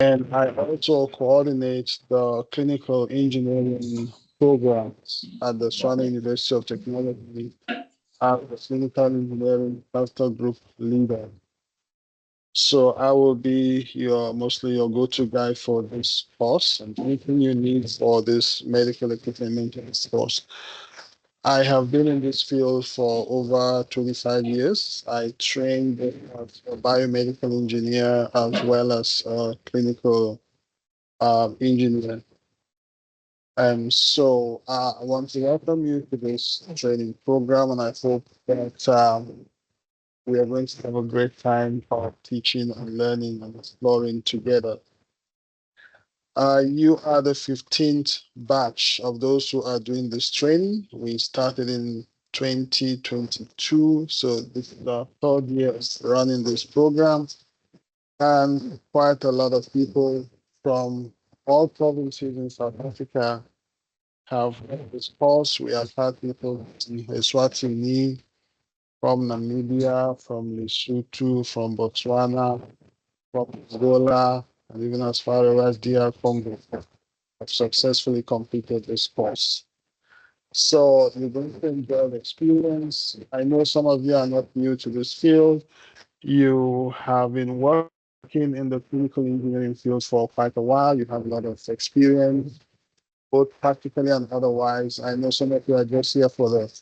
And I also coordinate the clinical engineering programs at the Swana University of Technology as the clinical engineering cluster group leader. So I will be your mostly your go-to guy for this course and anything you need for this medical equipment maintenance course. I have been in this field for over 25 years. I trained as a biomedical engineer as well as a clinical engineer. So I want to welcome you to this training program, and I hope that we are going to have a great time of teaching and learning and exploring together. You are the 15th batch of those who are doing this training. We started in 2022, so this is our third year of running this program, and quite a lot of people from all provinces in South Africa have this course. We have had people in Eswatini, from Namibia, from Lesotho, from Botswana, from Angola, and even as far as DR Congo have successfully completed this course. So you're going to enjoy the experience. I know some of you are not new to this field. You have been working in the clinical engineering field for quite a while. You have a lot of experience, both practically and otherwise. I know some of you are just here for the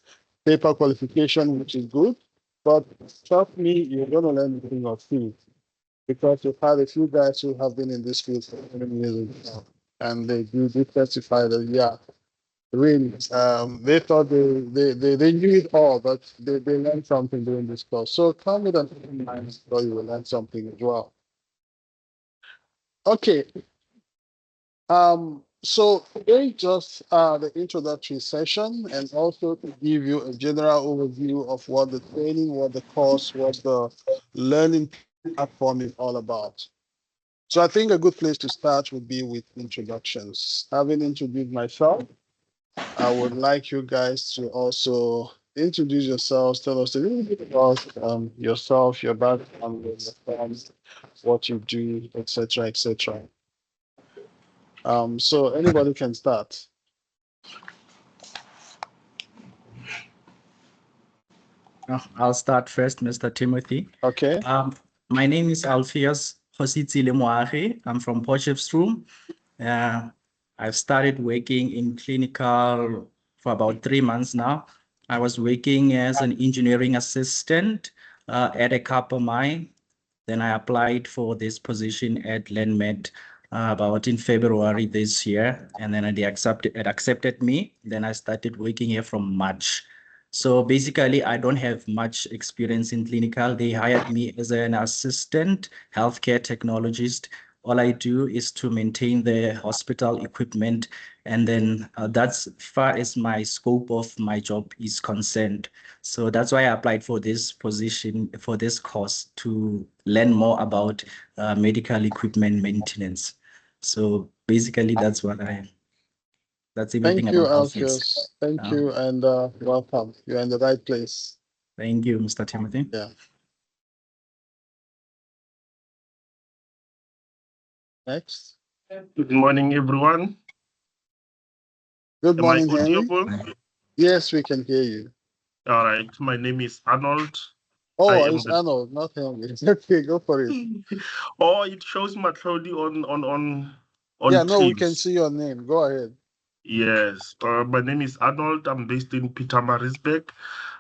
paper qualification, which is good. But trust me, you're going to learn the thing of field because you've had a few guys who have been in this field for many years now, and they do testify that, yeah, really, they thought they knew it all, but they learned something during this course. So come with an open mind, so you will learn something as well. Okay, so today just the introductory session and also to give you a general overview of what the training, what the course, what the learning platform is all about. So I think a good place to start would be with introductions. Having introduced myself, I would like you guys to also introduce yourselves, tell us a little bit about yourself, your background, your friends, what you do, etc., etc. So anybody can start. I'll start first, Mr. Timothy. Okay. Um, my name is Alpheus Hositsile Moagi. I'm from Potchefstroom. Uh, I've started working in clinical for about 3 months now. I was working as an engineering assistant at a copper mine. Then I applied for this position at LandMed about in February this year, and then it accepted me. Then I started working here from March. So basically, I don't have much experience in clinical. They hired me as an assistant healthcare technologist. All I do is to maintain the hospital equipment, and then that's far as my scope of my job is concerned. So that's why I applied for this position, for this course, to learn more about medical equipment maintenance. So basically, that's everything Thank you, about Alphys. Alpheus. Thank Uh, you, and welcome. You're in the right place. Thank you, Mr. Timothy. Yeah. Next. Good morning, everyone. Good Am I morning, Henry. audible? Yes, we can hear you. All right. My name is Arnold. I Oh, am it's Arnold, not Henry. Okay, go for it. Oh, it shows Matlodi Yeah, on no, we can Teams. see your name. Go ahead. Yes. My name is Arnold. I'm based in Pietermaritzburg.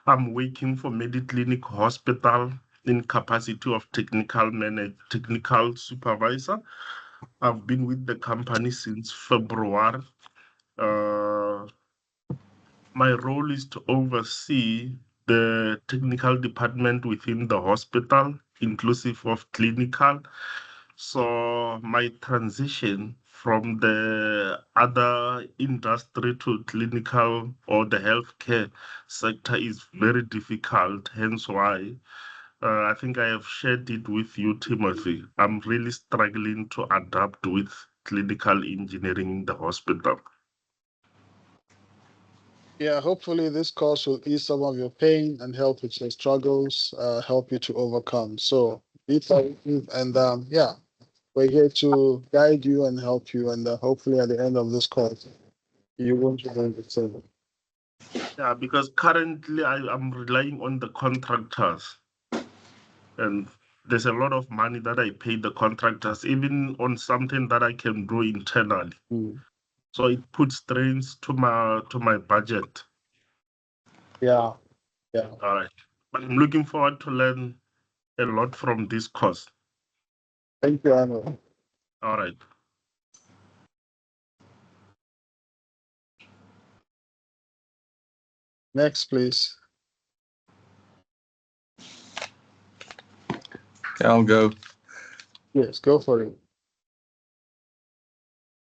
I'm working for Mediclinic Hospital in capacity of technical supervisor. I've been with the company since February. Uh, My role is to oversee the technical department within the hospital, inclusive of clinical. So my transition from the other industry to clinical or the healthcare sector is very difficult, hence why I think I have shared it with you, Timothy. I'm really struggling to adapt with clinical engineering in the hospital. Yeah, hopefully this course will ease some of your pain and help with your struggles, help you to overcome. So be positive and yeah, We're here to guide you and help you, and hopefully at the end of this course, you won't remain the same. Yeah, because currently I am relying on the contractors, and there's a lot of money that I pay the contractors, even on something that I can do internally. So it puts strains to my budget. Yeah. All right. But I'm looking forward to learn a lot from this course. Thank you, Arnold. All right. Next, please. I'll go. Yes, go for it.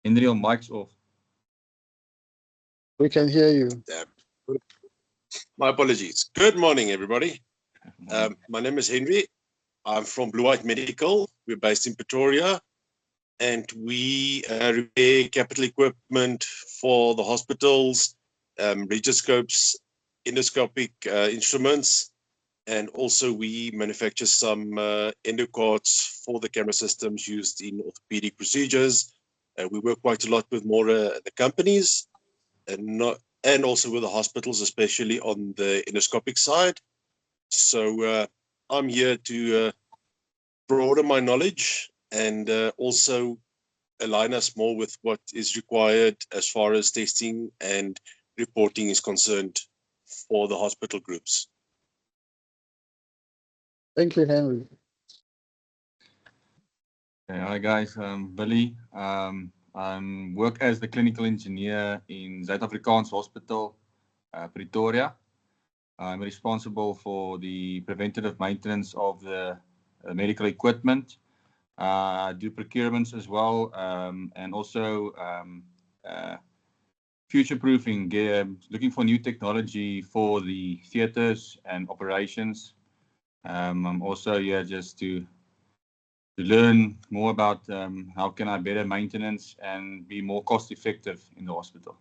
Henry, your mic's off. We can hear you. My apologies. Good morning, everybody. My name is Henry. I'm from Blue White Medical. We're based in Pretoria, and we repair capital equipment for the hospitals, regiscopes, endoscopic instruments, and also we manufacture some endocards for the camera systems used in orthopedic procedures. We work quite a lot with more the companies and also with the hospitals, especially on the endoscopic side. So I'm here to broaden my knowledge and also align us more with what is required as far as testing and reporting is concerned for the hospital groups. Thank you, Henry. Okay, hi guys, Billy. I work as the clinical engineer in Zuid-Afrikaans Hospital, Pretoria. I'm responsible for the preventative maintenance of the medical equipment. I do procurements as well, and also future-proofing, looking for new technology for the theaters and operations. I'm also here just to learn more about how can I better maintenance and be more cost effective in the hospital.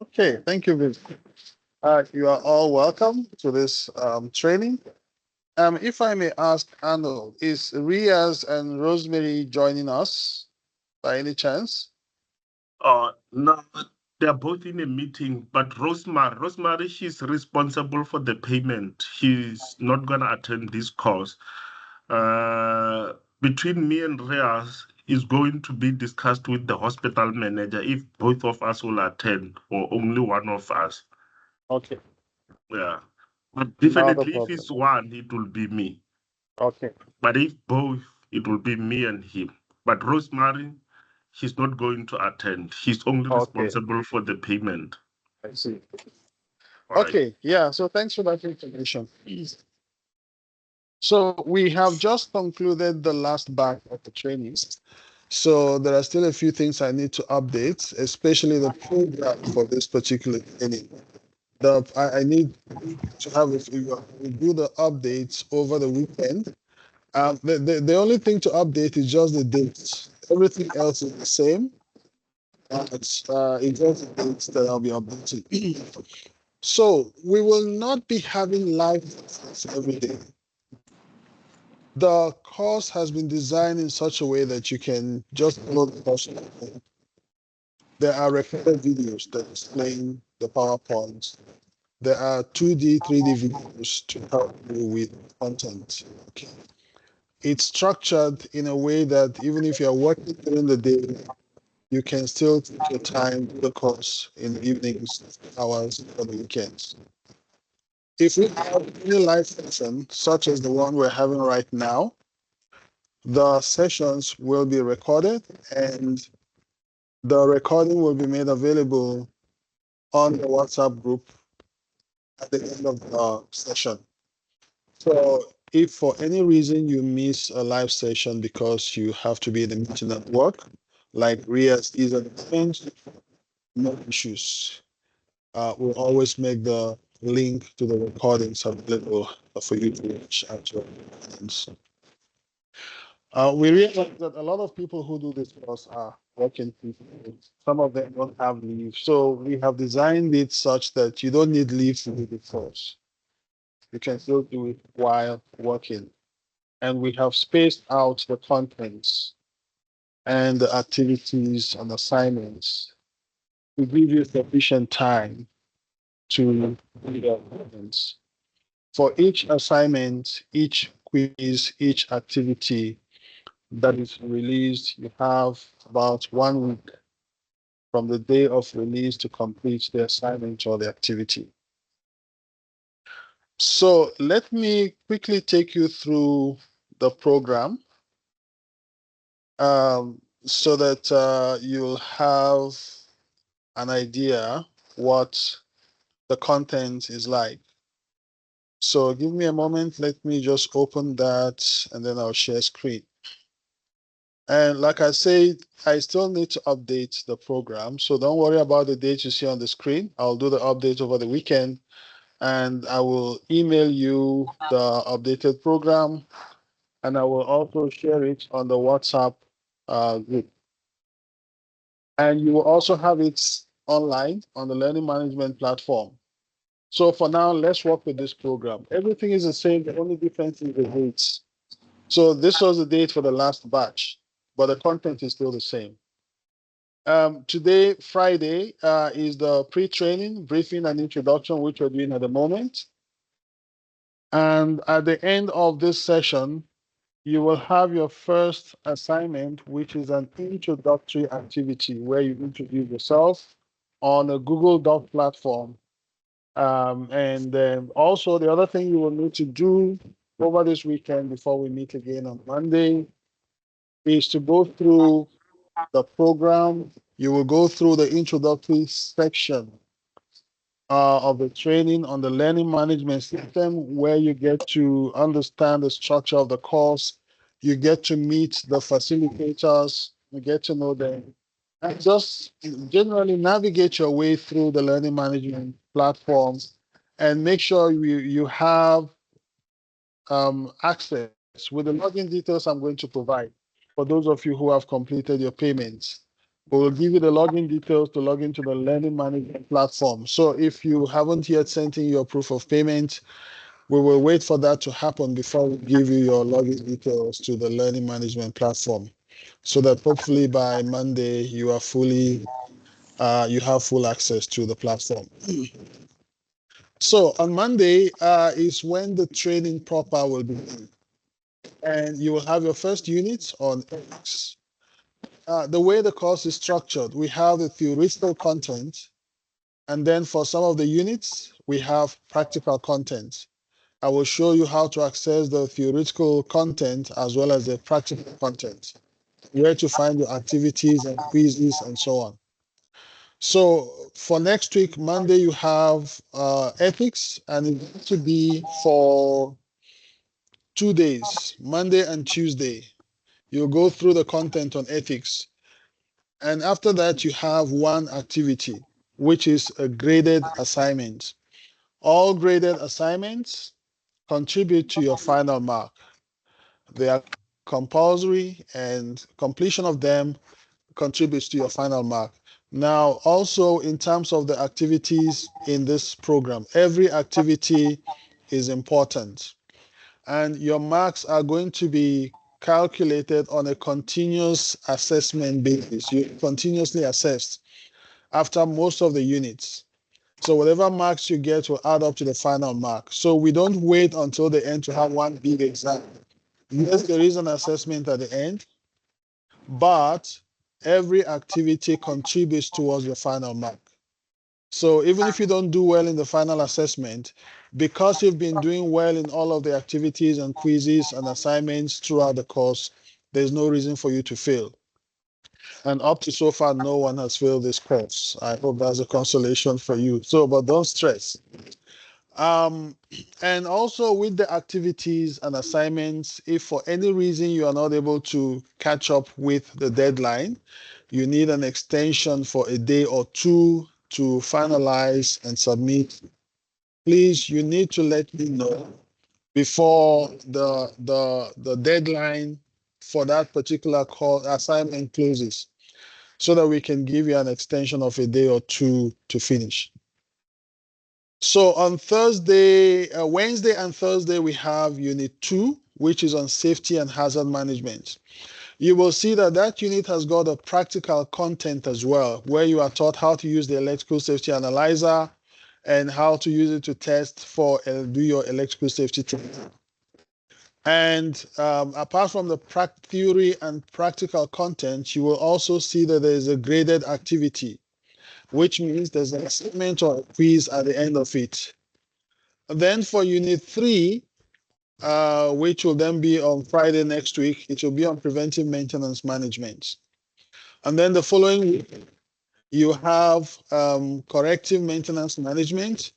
Okay, thank you, Viv. You are all welcome to this training. If I may ask Arnold, is Riaz and Rosemary joining us by any chance? No, they're both in a meeting, but Rosemary, she's responsible for the payment. She's not going to attend this course. Between me and Riaz is going to be discussed with the hospital manager if both of us will attend or only one of us. Okay. Yeah. But definitely if it's one, it will be me. Okay. But if both, it will be me and him. But Rosemary, she's not going to attend. She's only responsible for the payment. I see. All okay, right. Yeah, so thanks for that information. So we have just concluded the last batch of the trainings. So there are still a few things I need to update, especially the program for this particular training. I need to have do the updates over the weekend. The only thing to update is just the dates. Everything else is the same. It's just the dates that I'll be updating. So we will not be having live classes every day. The course has been designed in such a way that you can just follow the course. There are recorded videos that explain the PowerPoint. There are 2D, 3D videos to help you with content. Okay. It's structured in a way that even if you're working during the day, you can still take your time to the course in the evenings, hours, or the weekends. If we have any live session, such as the one we're having right now, the sessions will be recorded and the recording will be made available on the WhatsApp group at the end of the session. So if for any reason you miss a live session because you have to be in the meeting at work, like Ria's is at the end, no issues. We'll always make the link to the recordings available for you to watch at your recordings. We realize that a lot of people who do this course are working people. Some of them don't have leave. So we have designed it such that you don't need leave to do the course. You can still do it while working. and we have spaced out the contents and the activities and assignments to give you sufficient time to do the assignments. For each assignment, each quiz, each activity that is released, you have about 1 week from the day of release to complete the assignment or the activity. So let me quickly take you through the program so that you'll have an idea what the content is like. So give me a moment. Let me just open that and then I'll share screen. And like I said, I still need to update the program. So don't worry about the date you see on the screen. I'll do the update over the weekend and I will email you the updated program and I will also share it on the WhatsApp group. And you will also have it online on the learning management platform. So for now, let's work with this program. Everything is the same. The only difference is the dates. So this was the date for the last batch, but the content is still the same. Today, Friday, is the pre-training, briefing, and introduction, which we're doing at the moment. And at the end of this session, you will have your first assignment, which is an introductory activity where you introduce yourself on a Google Doc platform. And also the other thing you will need to do over this weekend before we meet again on Monday is to go through the program. You will go through the introductory section of the training on the learning management system, where you get to understand the structure of the course. You get to meet the facilitators, you get to know them, and just generally navigate your way through the learning management platforms and make sure you have access with the login details I'm going to provide for those of you who have completed your payments. We will give you the login details to log into the learning management platform. So if you haven't yet sent in your proof of payment, we will wait for that to happen before we give you your login details to the learning management platform, so that hopefully by Monday you are fully, you have full access to the platform. So on Monday is when the training proper will begin. And you will have your first unit on ethics. The way the course is structured, we have the theoretical content, and then for some of the units, we have practical content. I will show you how to access the theoretical content as well as the practical content, where to find your activities and quizzes and so on. So for next week, Monday, you have ethics, and it's going to be for 2 days, Monday and Tuesday. You'll go through the content on ethics. And after that, you have one activity, which is a graded assignment. All graded assignments contribute to your final mark. They are compulsory, and completion of them contributes to your final mark. Now, also in terms of the activities in this program, every activity is important. And your marks are going to be calculated on a continuous assessment basis. You continuously assessed after most of the units. So whatever marks you get will add up to the final mark. So we don't wait until the end to have one big exam. Yes, there is an assessment at the end, but every activity contributes towards the final mark. So even if you don't do well in the final assessment, because you've been doing well in all of the activities and quizzes and assignments throughout the course, there's no reason for you to fail. And up to so far, no one has failed this course. I hope that's a consolation for you. So, but don't stress. And also with the activities and assignments, if for any reason you are not able to catch up with the deadline, you need an extension for a day or two to finalize and submit. Please, you need to let me know before the deadline for that particular assignment closes, so that we can give you an extension of a day or two to finish. So on Thursday, Wednesday and Thursday, we have Unit 2, which is on safety and hazard management. You will see that that unit has got a practical content as well, where you are taught how to use the electrical safety analyzer and how to use it to test for do your electrical safety test. And apart from the theory and practical content, you will also see that there is a graded activity, which means there's an assignment or a quiz at the end of it. And then for Unit 3, which will then be on Friday next week, it will be on preventive maintenance management. And then the following week, you have corrective maintenance management.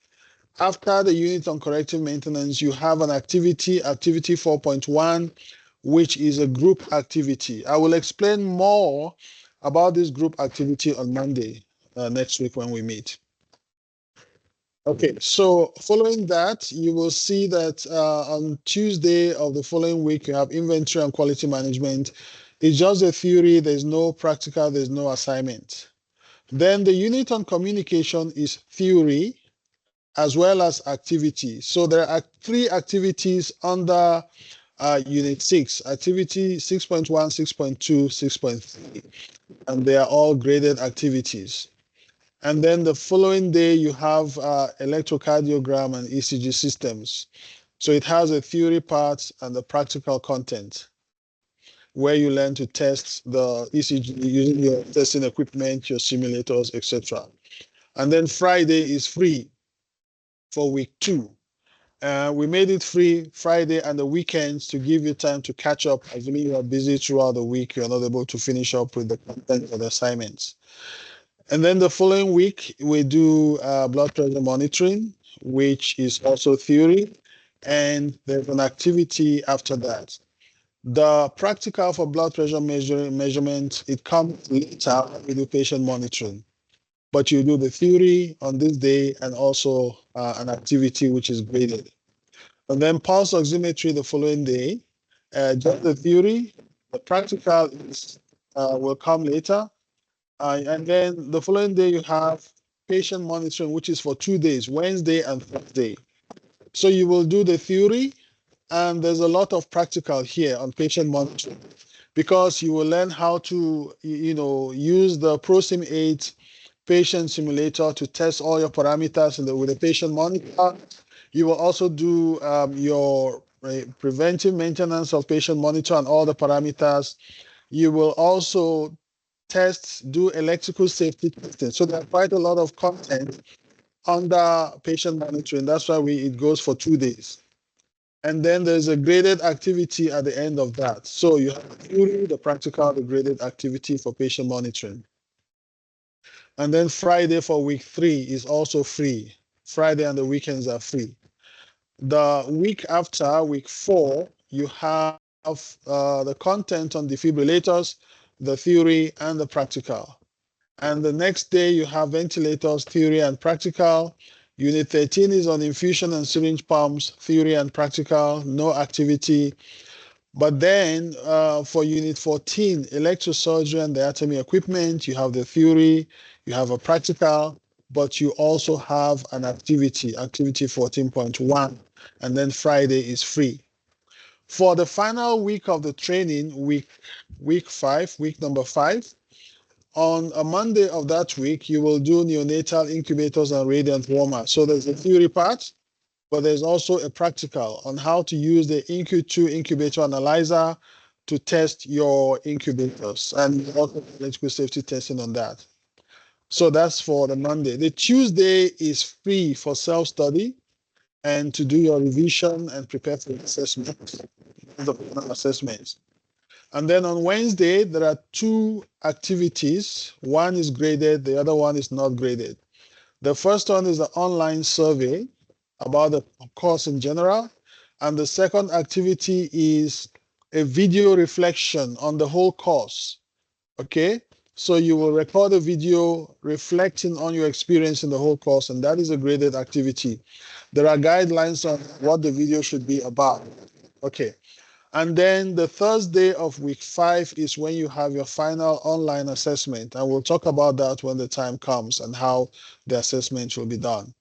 After the unit on corrective maintenance, you have an activity 4.1, which is a group activity. I will explain more about this group activity on Monday next week when we meet. Okay, so following that, you will see that on Tuesday of the following week, you have inventory and quality management. It's just a theory, there's no practical, there's no assignment. Then the unit on communication is theory as well as activity. So there are 3 activities under Unit 6, activity 6.1, 6.2, 6.3, and they are all graded activities. And then the following day, you have electrocardiogram and ECG systems. So it has a theory part and the practical content, where you learn to test the ECG using your testing equipment, your simulators, etc. And then Friday is free for week 2. We made it free Friday and the weekends to give you time to catch up. Assuming you are busy throughout the week, you're not able to finish up with the content of the assignments. And then the following week, we do blood pressure monitoring, which is also theory. And there's an activity after that. The practical for blood pressure measurement, it comes later when we do patient monitoring. But you do the theory on this day and also an activity which is graded. And then pulse oximetry the following day. Just the theory, the practical will come later. And then the following day, you have patient monitoring, which is for 2 days, Wednesday and Thursday. So you will do the theory, and there's a lot of practical here on patient monitoring, because you will learn how to, use the ProSim 8 patient simulator to test all your parameters with the patient monitor. You will also do your preventive maintenance of patient monitor and all the parameters. You will also do electrical safety testing. So there's quite a lot of content under patient monitoring. That's why it goes for 2 days. And then there's a graded activity at the end of that. So you have the theory, the practical, the graded activity for patient monitoring. And then Friday for week 3 is also free. Friday and the weekends are free. The week after, week 4, you have the content on defibrillators, the theory, and the practical. And the next day, you have ventilators, theory, and practical. Unit 13 is on infusion and syringe pumps, theory and practical, no activity. But then for Unit 14, electrosurgery and diatomy equipment, you have the theory, you have a practical, but you also have an activity 14.1, and then Friday is free. For the final week of the training, week number 5, on a Monday of that week, you will do neonatal incubators and radiant warmer. So there's a theory part, but there's also a practical on how to use the InQ2 incubator analyzer to test your incubators, and also electrical safety testing on that. So that's for the Monday. The Tuesday is free for self-study and to do your revision and prepare for the assessments, the assessments. And then on Wednesday, there are 2 activities. One is graded, the other one is not graded. The first one is the online survey about the course in general. And the second activity is a video reflection on the whole course. Okay? So you will record a video reflecting on your experience in the whole course, and that is a graded activity. There are guidelines on what the video should be about. Okay. And then the Thursday of week 5 is when you have your final online assessment. And we'll talk about that when the time comes and how the assessment will be done.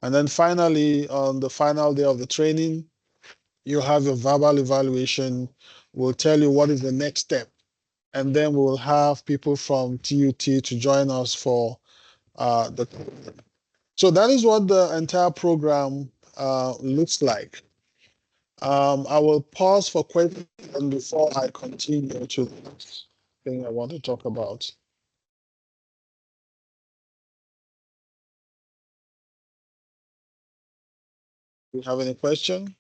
And then finally, on the final day of the training, You have your verbal evaluation. We'll tell you what is the next step. And then we'll have people from TUT to join us for the. So that is what the entire program looks like. I will pause for questions before I continue to the next thing I want to talk about. Do you have any question?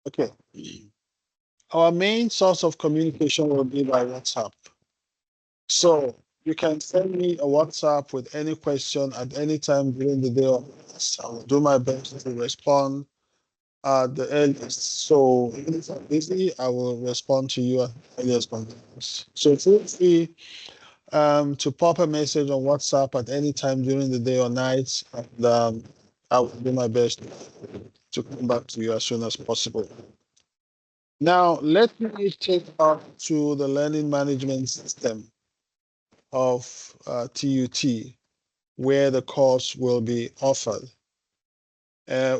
Okay. Our main source of communication will be by WhatsApp. So you can send me a WhatsApp with any question at any time during the day. I will do my best to respond at the earliest. So even if I'm busy, I will respond to you at the earliest convenience. So feel free to pop a message on WhatsApp at any time during the day or night, and I will do my best to come back to you as soon as possible. Now, let me take up to the learning management system of TUT, where the course will be offered.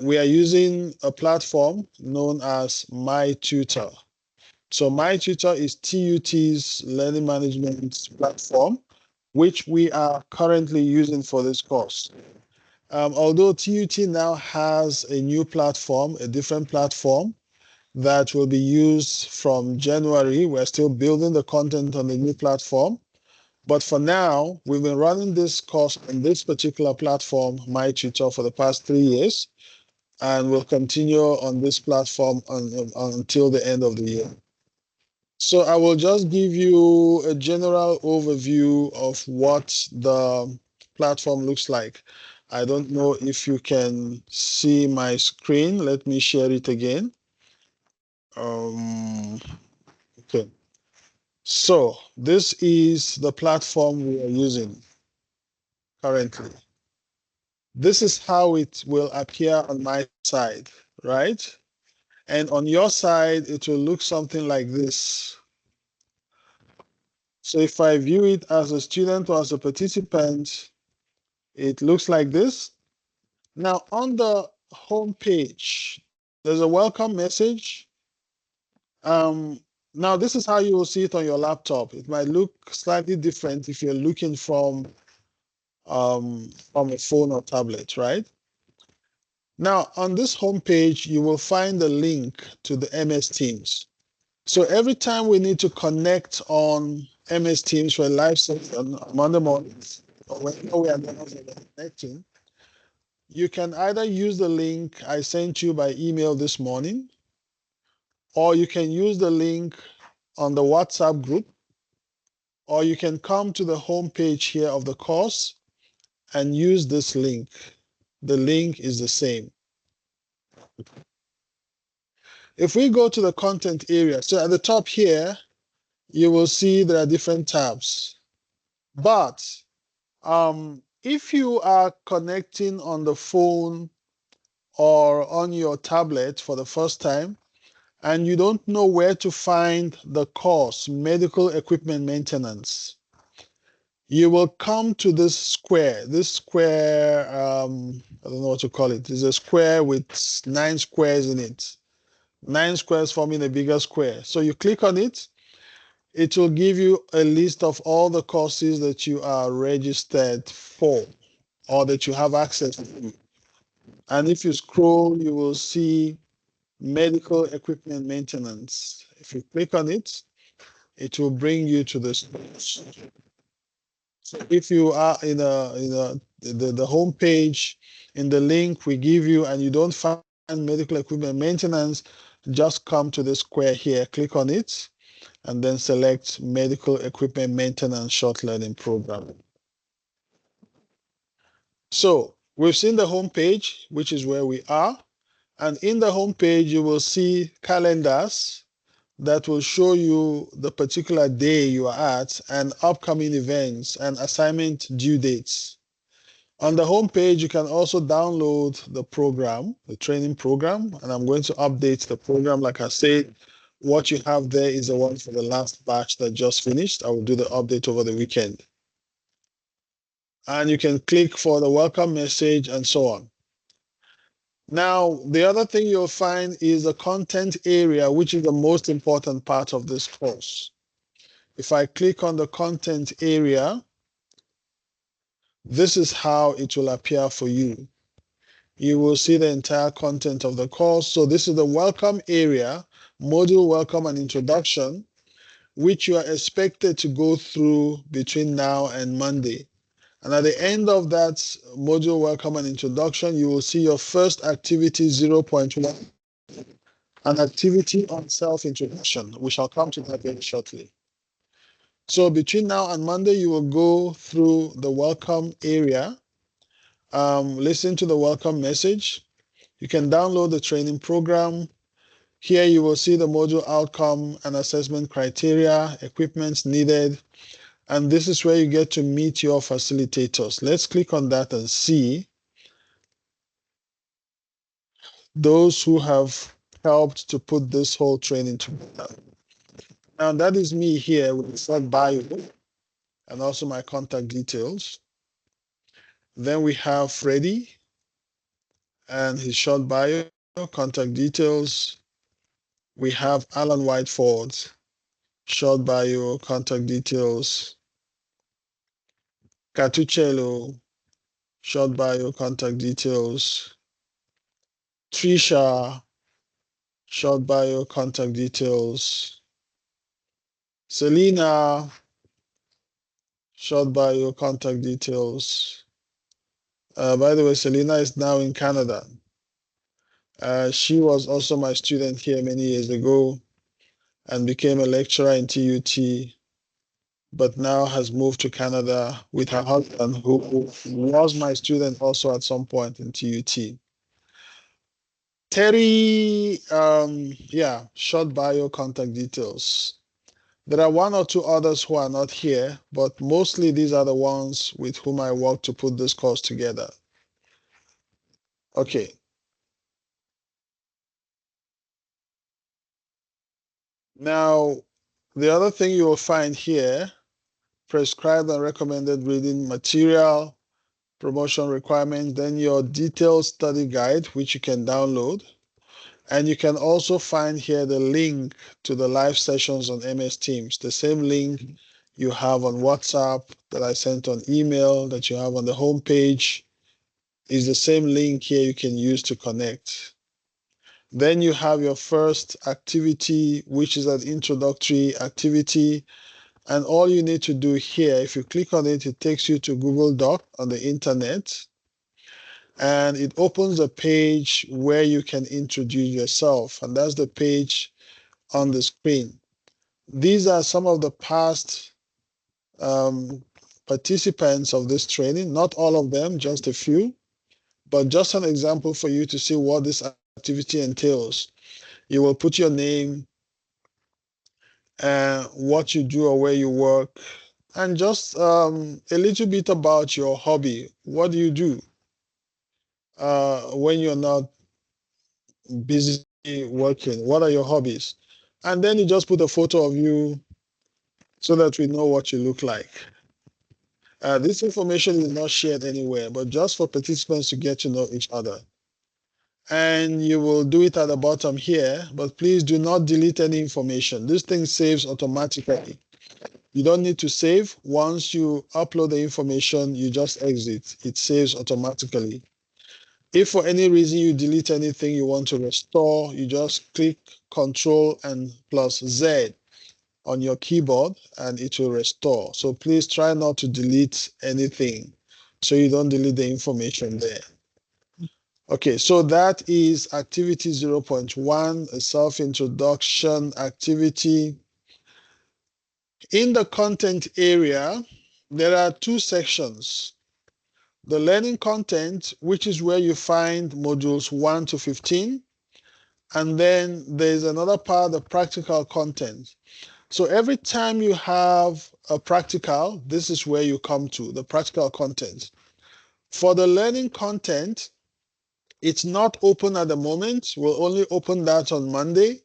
We are using a platform known as MyTutor. So MyTutor is TUT's learning management platform, which we are currently using for this course. Although TUT now has a new platform, a different platform that will be used from January, we're still building the content on the new platform. But for now, we've been running this course on this particular platform, MyTutor, for the past 3 years, and we'll continue on this platform until the end of the year. So I will just give you a general overview of what the platform looks like. I don't know if you can see my screen. Let me share it again. Okay. So this is the platform we are using currently. This is how it will appear on my side, right? And on your side, it will look something like this. So if I view it as a student or as a participant, it looks like this. Now on the home page, there's a welcome message. Now this is how you will see it on your laptop. It might look slightly different if you're looking from a phone or tablet, right? Now on this home page, you will find the link to the MS Teams. So every time we need to connect on MS Teams for a live session on Monday mornings, or whenever we are connecting, you can either use the link I sent you by email this morning, or you can use the link on the WhatsApp group, or you can come to the home page here of the course and use this link. The link is the same. If we go to the content area, so at the top here, you will see there are different tabs. But if you are connecting on the phone or on your tablet for the first time, and you don't know where to find the course, medical equipment maintenance, you will come to this square. This square, I don't know what to call it. It's a square with 9 squares in it. 9 squares forming a bigger square. So you click on it. It will give you a list of all the courses that you are registered for or that you have access to. And if you scroll, you will see medical equipment maintenance. If you click on it, it will bring you to this page. So if you are in the home page, in the link we give you, and you don't find medical equipment maintenance, just come to the square here, click on it, and then select medical equipment maintenance short learning program. So we've seen the home page, which is where we are. And in the home page, you will see calendars that will show you the particular day you are at and upcoming events and assignment due dates. On the home page, you can also download the program, the training program, and I'm going to update the program. Like I said, what you have there is the one for the last batch that just finished. I will do the update over the weekend. And you can click for the welcome message and so on. Now, the other thing you'll find is the content area, which is the most important part of this course. If I click on the content area, this is how it will appear for you. You will see the entire content of the course. So this is the welcome area, module welcome and introduction, which you are expected to go through between now and Monday. And at the end of that module welcome and introduction, you will see your first activity 0.1, an activity on self-introduction. We shall come to that very shortly. So between now and Monday, you will go through the welcome area, listen to the welcome message. You can download the training program. Here you will see the module outcome and assessment criteria, equipment needed, and this is where you get to meet your facilitators. Let's click on that and see those who have helped to put this whole training together. Now that is me here with the short bio and also my contact details. Then we have Freddie and his short bio, contact details. We have Alan Whiteford, short bio, contact details. Katuchelo, short bio, contact details. Trisha, short bio, contact details. Selena, short bio, contact details. By the way, Selena is now in Canada. She was also my student here many years ago and became a lecturer in TUT, but now has moved to Canada with her husband, who was my student also at some point in TUT. Terry, yeah, short bio, contact details. There are one or two others who are not here, but mostly these are the ones with whom I work to put this course together. Okay. Now, the other thing you will find here, prescribed and recommended reading material, promotion requirements, then your detailed study guide, which you can download. And you can also find here the link to the live sessions on MS Teams, the same link you have on WhatsApp that I sent on email, that you have on the homepage, is the same link here you can use to connect. Then you have your first activity, which is an introductory activity. And all you need to do here, if you click on it, it takes you to Google Doc on the internet. And it opens a page where you can introduce yourself. And that's the page on the screen. These are some of the past participants of this training, not all of them, just a few, but just an example for you to see what this activity entails. You will put your name, what you do or where you work, and just a little bit about your hobby. What do you do when you're not busy working? What are your hobbies? And then you just put a photo of you so that we know what you look like. This information is not shared anywhere, but just for participants to get to know each other. And you will do it at the bottom here, but please do not delete any information. This thing saves automatically. You don't need to save. Once you upload the information, you just exit. It saves automatically. If for any reason you delete anything you want to restore, you just click Control and plus Z on your keyboard and it will restore. So please try not to delete anything so you don't delete the information there. Okay, so that is activity 0.1, a self-introduction activity. In the content area, there are two sections. The learning content, which is where you find modules 1 to 15. And then there's another part, the practical content. So every time you have a practical, this is where you come to, the practical content. For the learning content, it's not open at the moment. We'll only open that on Monday.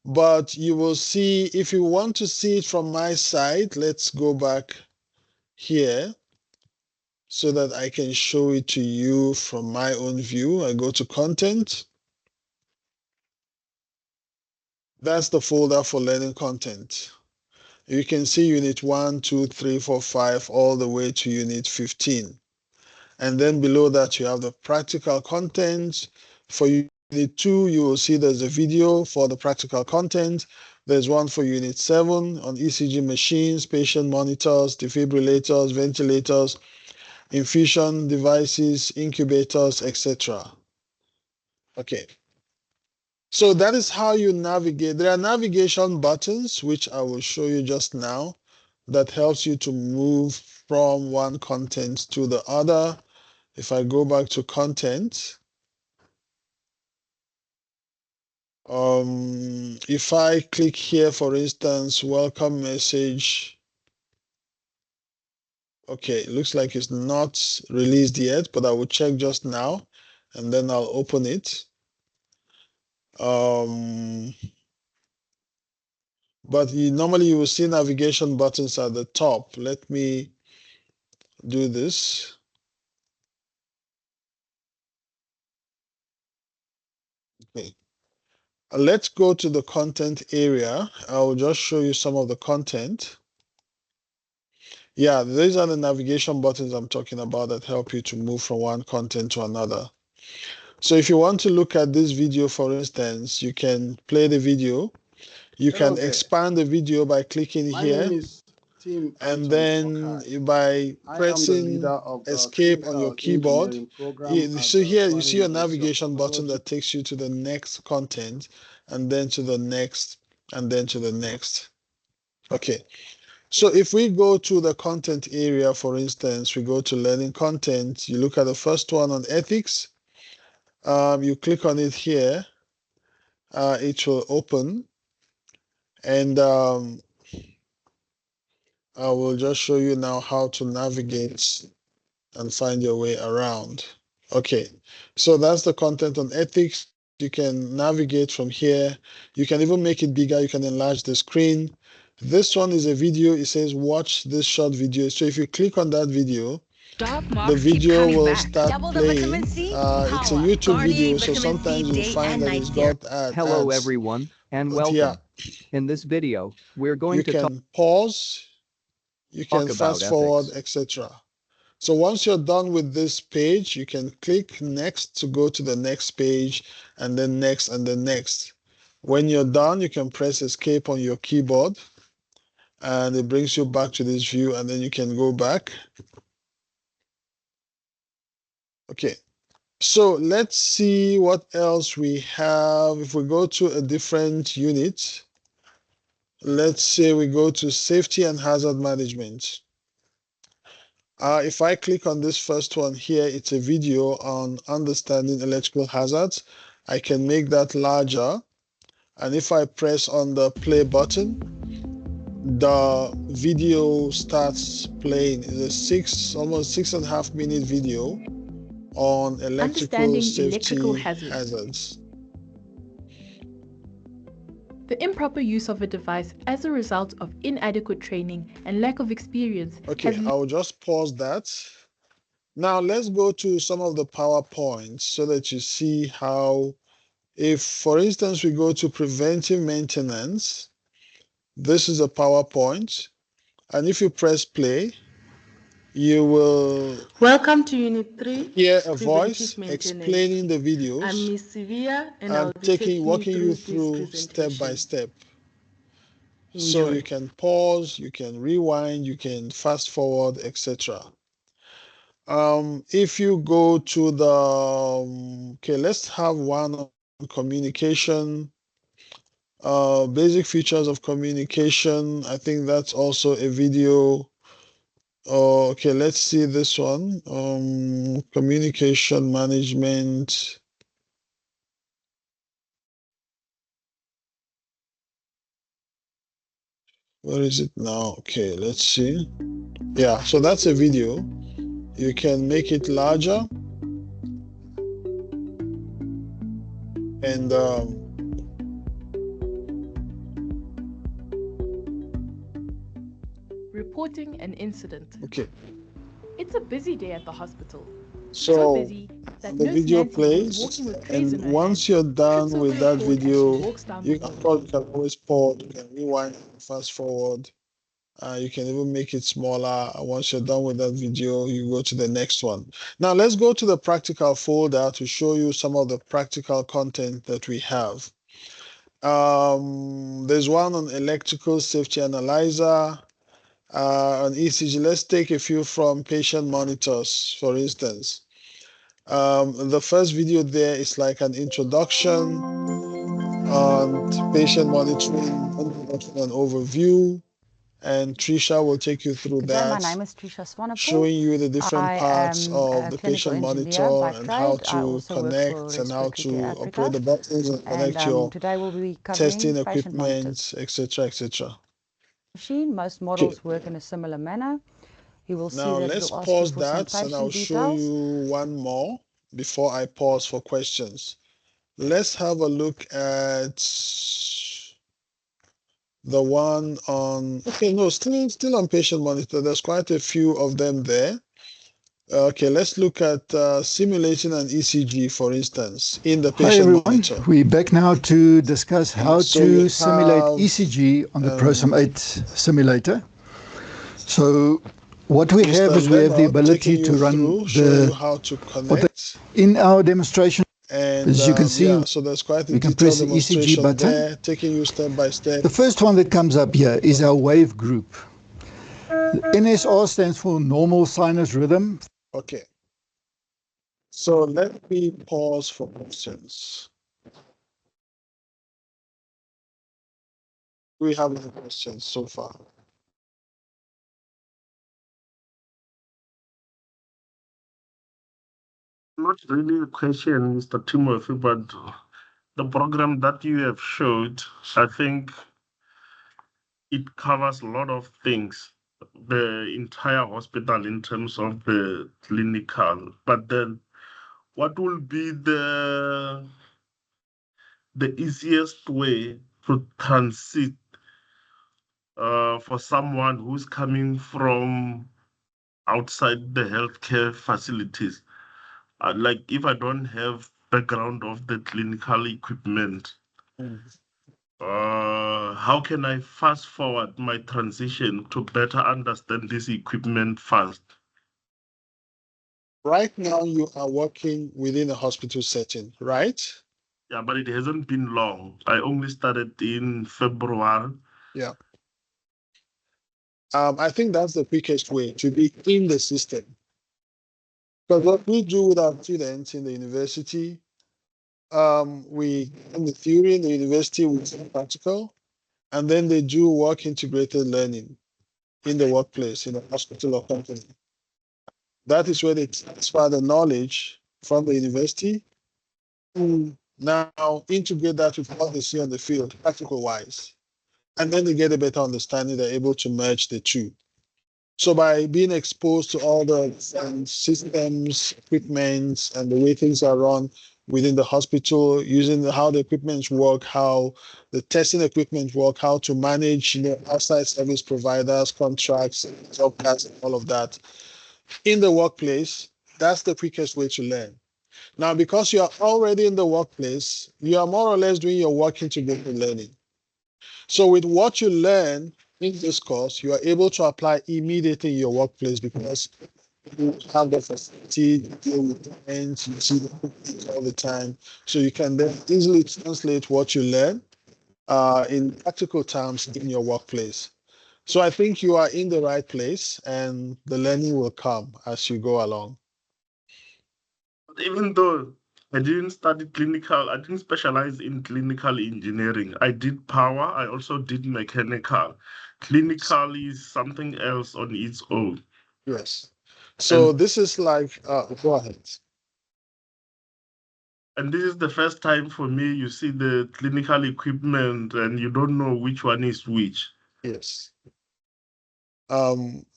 But you will see, if you want to see it from my side, let's go back here. so that I can show it to you from my own view. I go to content. That's the folder for learning content. You can see unit 1, 2, 3, 4, 5, all the way to unit 15. And then below that, you have the practical content. For unit 2, you will see there's a video for the practical content. There's one for unit 7 on ECG machines, patient monitors, defibrillators, ventilators, infusion devices, incubators, etc. Okay. So that is how you navigate. There are navigation buttons, which I will show you just now, that helps you to move from one content to the other. If I go back to content, if I click here, for instance, welcome message. Okay, it looks like it's not released yet, but I will check just now, and then I'll open it. But normally you will see navigation buttons at the top. Let me do this. Okay. Let's go to the content area. I will just show you some of the content. Yeah, these are the navigation buttons I'm talking about that help you to move from one content to another. So if you want to look at this video, for instance, you can play the video. You can expand the video by clicking here. And then by pressing escape on your keyboard, so here you see a navigation button that takes you to the next content, and then to the next, and then to the next. Okay, so if we go to the content area, for instance, we go to learning content, you look at the first one on ethics, you click on it here, it will open, and I will just show you now how to navigate and find your way around. Okay, so that's the content on ethics. You can navigate from here. You can even make it bigger. You can enlarge the screen. This one is a video. It says watch this short video. So if you click on that video, the video will start playing. It's a YouTube video, so sometimes you'll find that it's got ads. Hello everyone, and welcome. Yeah, in this video, we're going to can pause, you can fast forward, etc. So once you're done with this page, you can click next to go to the next page, and then next, and then next. When you're done, you can press escape on your keyboard, and it brings you back to this view, and then you can go back. Okay, so let's see what else we have. If we go to a different unit, let's say we go to safety and hazard management. If I click on this first one here, it's a video on understanding electrical hazards. I can make that larger. And if I press on the play button, the video starts playing. It's a almost 6.5 minute video on electrical safety hazards. The improper use of a device as a result of inadequate training and lack of experience. Okay, I'll just pause that. Now let's go to some of the PowerPoints so that you see how, if for instance we go to preventive maintenance, this is a PowerPoint, and if you press play, you will Welcome to Unit 3. Hear a voice explaining the videos. I'm Ms. Sivia, and I'm I'll be walking you through step by step. So you can pause, you can rewind, you can fast forward, etc. If you go to the okay, let's have one on communication. Basic features of communication. I think that's also a video. Okay, let's see this one. Communication management. Where is it now? Okay, let's see. Yeah, so that's a video. You can make it larger. And reporting an incident. okay. It's a busy day at the hospital. So So busy that the Nurse video Nancy, who is plays, walking with trays in and her once hand, you're done trips over with the that cord as she video, walks down the you hall. of course you can always pause, you can rewind, fast forward. You can even make it smaller. Once you're done with that video, you go to the next one. Now let's go to the practical folder to show you some of the practical content that we have. There's one on electrical safety analyzer, on ECG. Let's take a few from patient monitors, for instance. The first video there is like an introduction on patient monitoring, introduction and overview. And Trisha will take you through Good day, my that, name is Trisha Swanepoel. showing you the different I parts am of a the clinical patient engineer monitor by and how trade. I to also work for connect and how Respiratory to Care operate Africa. the buttons and connect your Today we'll be testing covering patient monitors. equipment, etc., etc. Machine, most Okay. models work in a similar manner. You will see Now that let's it'll ask you pause for some that and I'll patient show details. you one more before I pause for questions. Let's have a look at the one on, okay, no, still on patient monitor. There's quite a few of them there. Okay, let's look at simulating an ECG, for instance, in the Hi patient everyone, monitor. we're back now to discuss how So you to simulate have, ECG on the ProSum 8 simulator. So what we have Mr. is we have the Leonard ability taking to you run through, showing you how to what connect. in our demonstration. And As you can see, yeah, so there's quite a we can detailed press the ECG demonstration button. there, taking you step by step. The first one that comes up here is our wave group. NSR stands for normal sinus rhythm. Okay. So let me pause for questions. Do we have any questions so far? Not really a question, Mr. Timothy, but the program that you have showed, I think it covers a lot of things, the entire hospital in terms of the clinical. But then what will be the easiest way to transit for someone who's coming from outside the healthcare facilities? Like if I don't have background of the clinical equipment, how can I fast forward my transition to better understand this equipment fast? Right now, you are working within a hospital setting, right? Yeah, but it hasn't been long. I only started in February. Yeah. I think that's the quickest way to be in the system. Because what we do with our students in the university, we in the theory in the university with practical, and then they do work integrated learning in the workplace, in a hospital or company. That is where they transfer the knowledge from the university to now integrate that with what they see on the field, practical wise. And then they get a better understanding, they're able to merge the two. So by being exposed to all the systems, equipment, and the way things are run within the hospital, using how the equipment work, how the testing equipment work, how to manage outside service providers, contracts, job cards, and all of that. In the workplace, that's the quickest way to learn. Now, because you are already in the workplace, you are more or less doing your work integrated learning. So with what you learn in this course, you are able to apply immediately in your workplace because you have the facility, you deal with clients, you see the equipment all the time. So you can then easily translate what you learn in practical terms in your workplace. So I think you are in the right place and the learning will come as you go along. Even though I didn't study clinical, I didn't specialize in clinical engineering. I did power, I also did mechanical. Clinical is something else on its own. Yes. So And, this is like, go ahead. and this is the first time for me you see the clinical equipment and you don't know which one is which. Yes.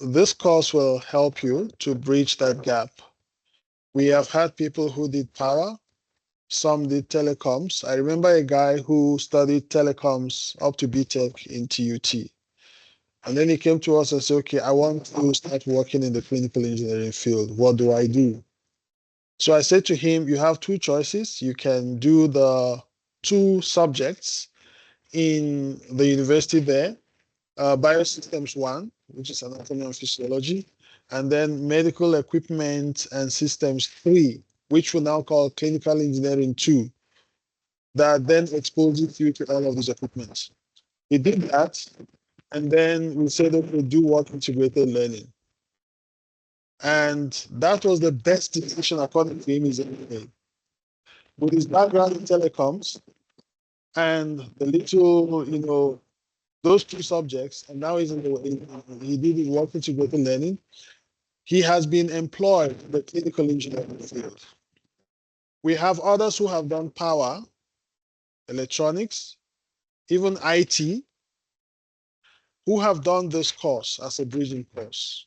This course will help you to bridge that gap. We have had people who did power, some did telecoms. I remember a guy who studied telecoms up to BTech in TUT. And then he came to us and said, okay, I want to start working in the clinical engineering field. What do I do? So I said to him, you have two choices. You can do the 2 subjects in the university there, Biosystems 1, which is anatomy and physiology, and then medical equipment and systems 3, which we now call clinical engineering 2, that then exposes you to all of these equipments. He did that, and then we said, okay, do work integrated learning. And that was the best decision, according to him, he's ever made. With his background in telecoms and the little, those 2 subjects, and now he's he did work integrated learning. He has been employed in the clinical engineering field. We have others who have done power, electronics, even IT, who have done this course as a bridging course.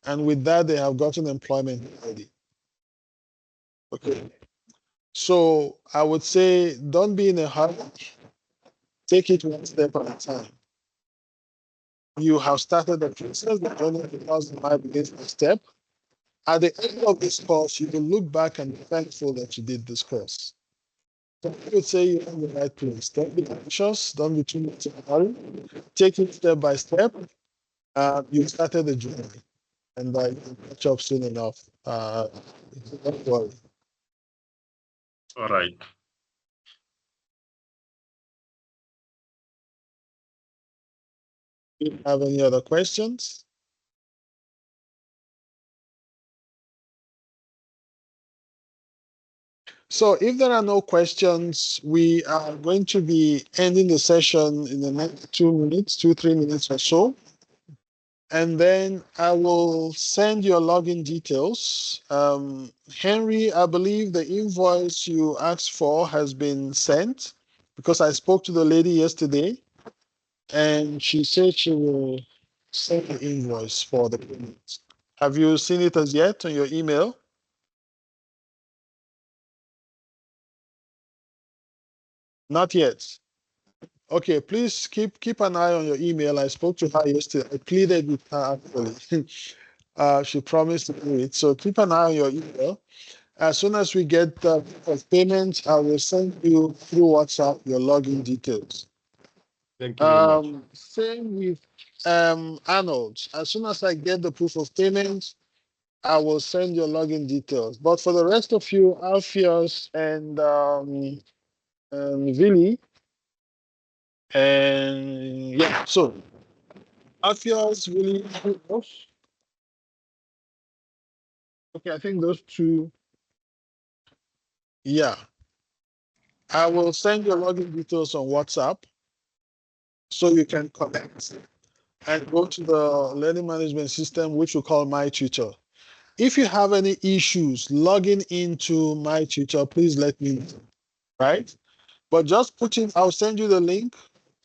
And with that, they have gotten employment already. Okay. So I would say, don't be in a hurry. Take it one step at a time. You have started the process, the journey of 1,000 miles begins with a step. At the end of this course, you will look back and be thankful that you did this course. So I would say you're in the right place. Don't be anxious, don't be too much in a hurry. Take it step by step. You started the journey, and you'll catch up soon enough. Don't worry. All right. Do you have any other questions? So if there are no questions, we are going to be ending the session in the next 2 minutes, 3 minutes or so. And then I will send your login details. Henry, I believe the invoice you asked for has been sent, because I spoke to the lady yesterday and she said she will send the invoice for the payment. Have you seen it as yet on your email? Not yet. Okay, please keep an eye on your email. I spoke to her yesterday. I pleaded with her actually. She promised to do it. So keep an eye on your email. As soon as we get the payment, I will send you through WhatsApp your login details. Thank you very much. Same with Arnold. As soon as I get the proof of payment, I will send your login details. But for the rest of you, Alpheus and Vili, and yeah, so Alpheus, Vili, who else? Okay, I think those 2. Yeah. I will send your login details on WhatsApp so you can connect and go to the learning management system, which we call My Tutor. If you have any issues logging into My Tutor, please let me know, right? But just put in, I'll send you the link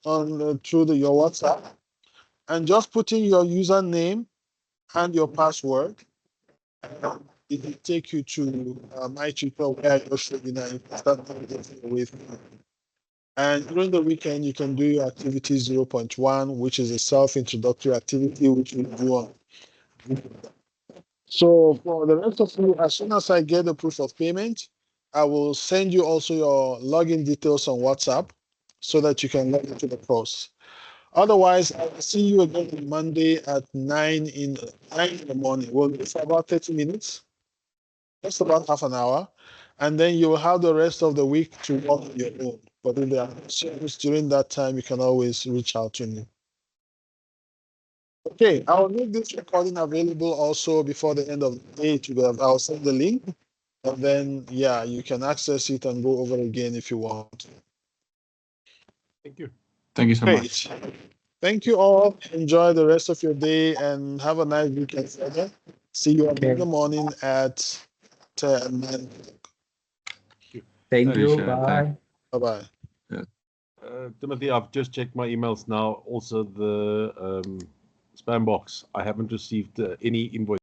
on through your WhatsApp, and just put in your username and your password. It will take you to My Tutor, where I just showed you now. You can start navigating away from it. And during the weekend, you can do your activity 0.1, which is a self-introductory activity, which we do on. So for the rest of you, as soon as I get the proof of payment, I will send you also your login details on WhatsApp so that you can log into the course. Otherwise, I will see you again on Monday at 9 in the morning. We'll do for about 30 minutes, just about half an hour. And then you will have the rest of the week to work on your own. But if there are questions during that time, you can always reach out to me. Okay, I will make this recording available also before the end of the day. I'll send the link, and then yeah, you can access it and go over again if you want. Thank you. Thank you so much. Thank you all. Enjoy the rest of your day and have a nice weekend. See you in the morning at 10. Thank you. Bye. Bye-bye. Timothy, I've just checked my emails now. Also, the spam box. I haven't received any invoice.